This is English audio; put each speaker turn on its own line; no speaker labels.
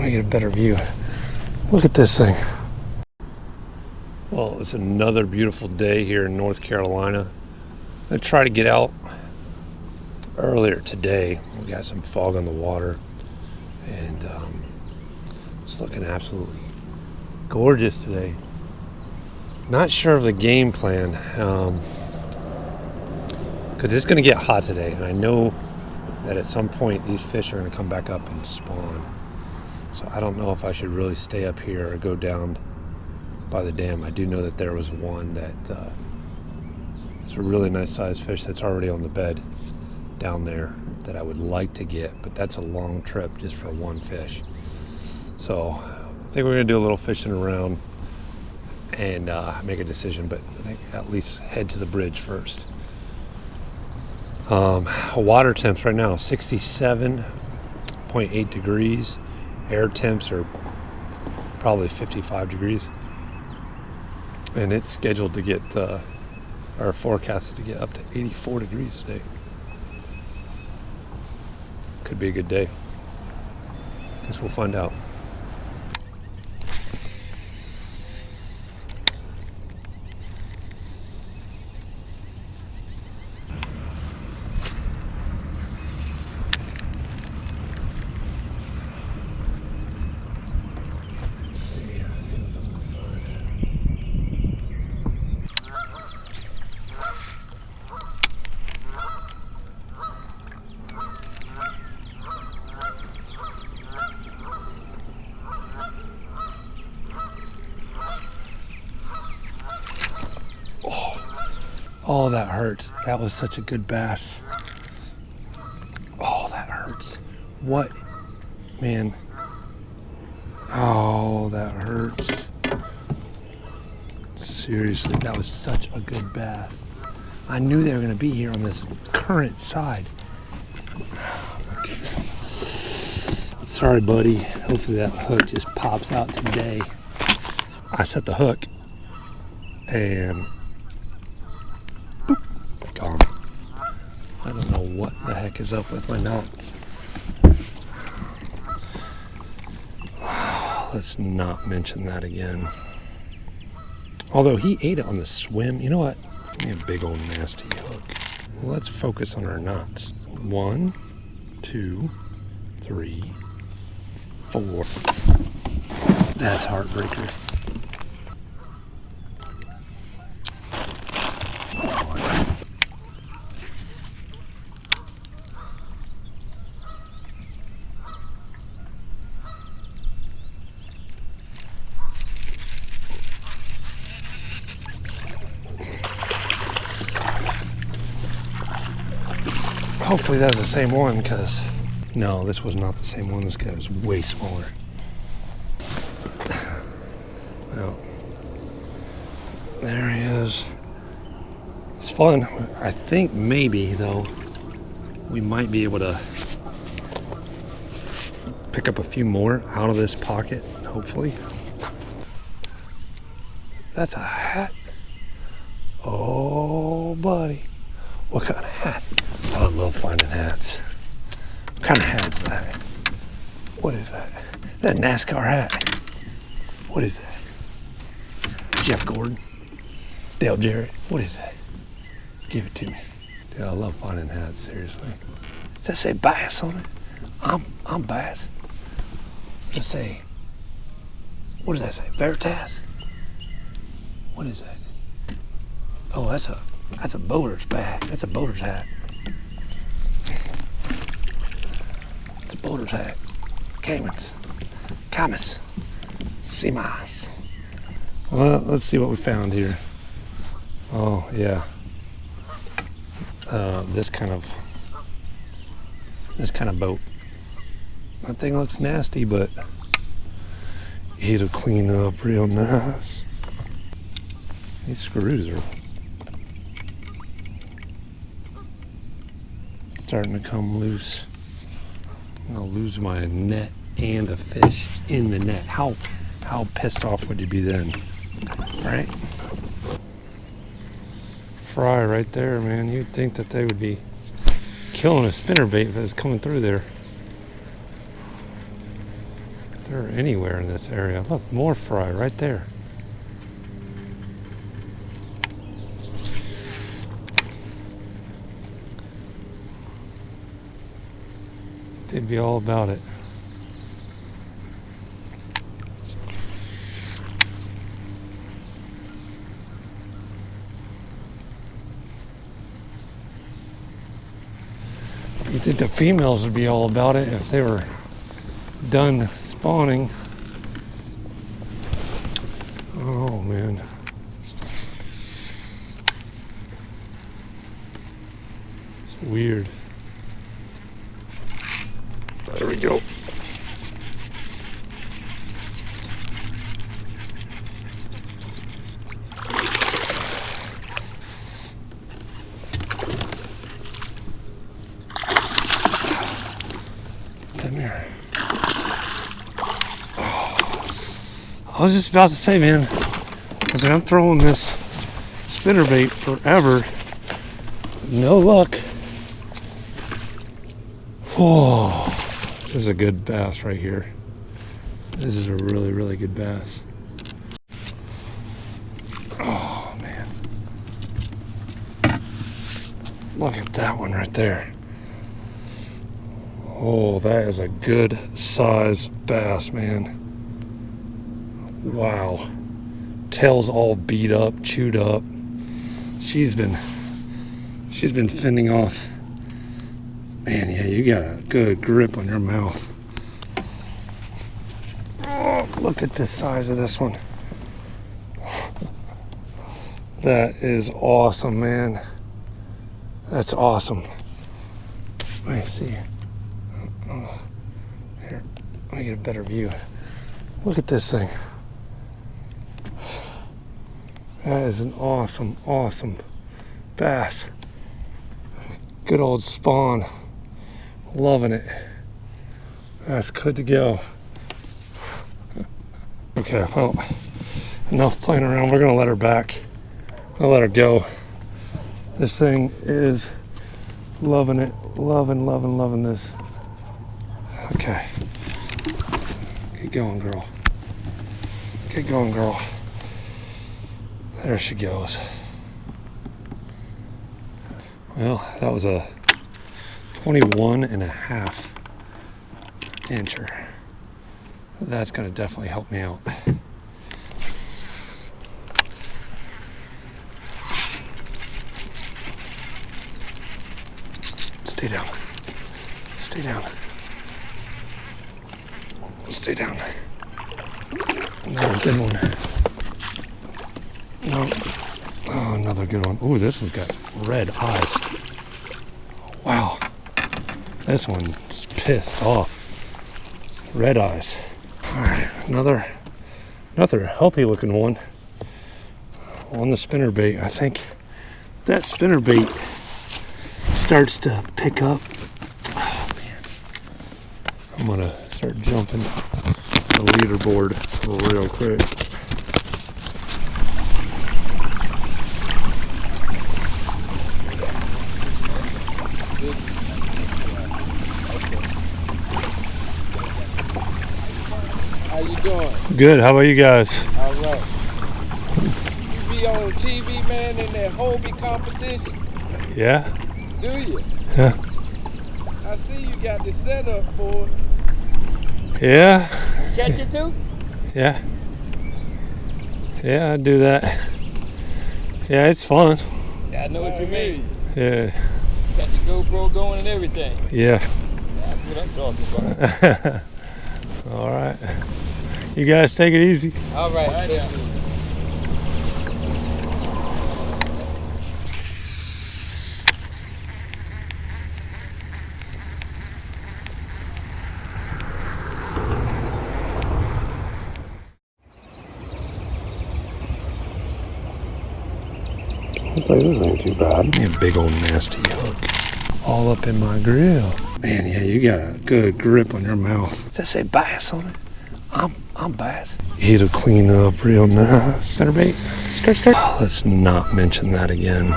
Let me get a better view. Look at this thing. Well, it's another beautiful day here in North Carolina. I'm gonna try to get out earlier today. We got some fog on the water, and it's looking absolutely gorgeous today. Not sure of the game plan, because it's going to get hot today, and I know that at some point these fish are going to come back up and spawn. So I don't know if I should really stay up here or go down by the dam. I do know that there was one that it's a really nice sized fish that's already on the bed down there that I would like to get, but that's a long trip just for one fish. So I think we're going to do a little fishing around and make a decision, but I think at least head to the bridge first. Water temps right now 67.8 degrees. Air temps are probably 55 degrees, and it's scheduled to get or forecasted to get up to 84 degrees today. Could be a good day. Guess we'll find out. Oh, that hurts. That was such a good bass. Oh, that hurts. What? Man. Oh, that hurts. Seriously, that was such a good bass. I knew they were going to be here on this current side. Oh, my goodness. Sorry, buddy. Hopefully that hook just pops out today. I set the hook and gone. I don't know what the heck is up with my knots. Let's not mention that again. Although he ate it on the swim. You know what? Give me a big old nasty hook. Let's focus on our knots. 1, 2, 3, 4. That's heartbreaker. Hopefully that's the same one, because no, this was not the same one. This guy was way smaller. Well, there he is. It's fun. I think maybe, though, we might be able to pick up a few more out of this pocket, hopefully. That's a hat. Oh, buddy. What kind of hat? Oh, I love finding hats. What kind of hat is that? What is that? That NASCAR hat. What is that? Jeff Gordon? Dale Jarrett? What is that? Give it to me. Dude, I love finding hats, seriously. Does that say Bass on it? I'm Bass. Does it say, what does that say? Veritas? What is that? Oh, that's a boater's bat. That's a boater's hat. It's a boater's hat. Caymans. Camas. Simas. Well, let's see what we found here. Oh, yeah. This kind of boat. That thing looks nasty, but it'll clean up real nice. These screws are starting to come loose. I'll lose my net and a fish in the net. How pissed off would you be then, right? Fry right there, man. You'd think that they would be killing a spinnerbait if it was coming through there. They're anywhere in this area. Look, more fry right there. They'd be all about it. You think the females would be all about it if they were done spawning. Oh man. It's weird. There we go. Come here. I was just about to say, man, I was like, I'm throwing this spinnerbait forever. No luck. Whoa. This is a good bass right here. This is a really, really good bass. Oh, man. Look at that one right there. Oh, that is a good size bass, man. Wow. Tail's all beat up, chewed up. She's been fending off. Man, yeah, you got a good grip on your mouth. Oh, look at the size of this one. That is awesome, man. That's awesome. Let me see. Here, let me get a better view. Look at this thing. That is an awesome, awesome bass. Good old spawn. Loving it. That's good to go. Okay, well, enough playing around. We're gonna let her back. I'll let her go. This thing is loving it. Loving this. Okay. Get going, girl. Get going, girl. There she goes. Well, that was a 21.5 incher. That's gonna definitely help me out. Stay down. Stay down. Stay down. Another good one. No. Oh, another good one. Ooh, this one's got red eyes. Wow. This one's pissed off. Red eyes. Alright, another healthy looking one on the spinnerbait. I think that spinnerbait starts to pick up. Oh man. I'm gonna start jumping the leaderboard real quick.
How you doing?
Good, how about you guys?
All right. You be on TV, man, in that Hobie competition?
Yeah?
Do you?
Yeah.
I see you got the setup for it.
Yeah?
Catch it too?
Yeah. Yeah, I do that. Yeah, it's fun.
Yeah, I know what you mean.
Yeah.
Got the GoPro going and everything.
Yeah.
That's what I'm talking about.
All right. You guys take it easy.
All right.
It's like, this ain't too bad. A big old nasty hook. All up in my grill. Man, yeah, you got a good grip on your mouth. Does that say bass on it? I'm bass. It'll clean up real nice. Spinnerbait. Skirt, skirt. Let's not mention that again.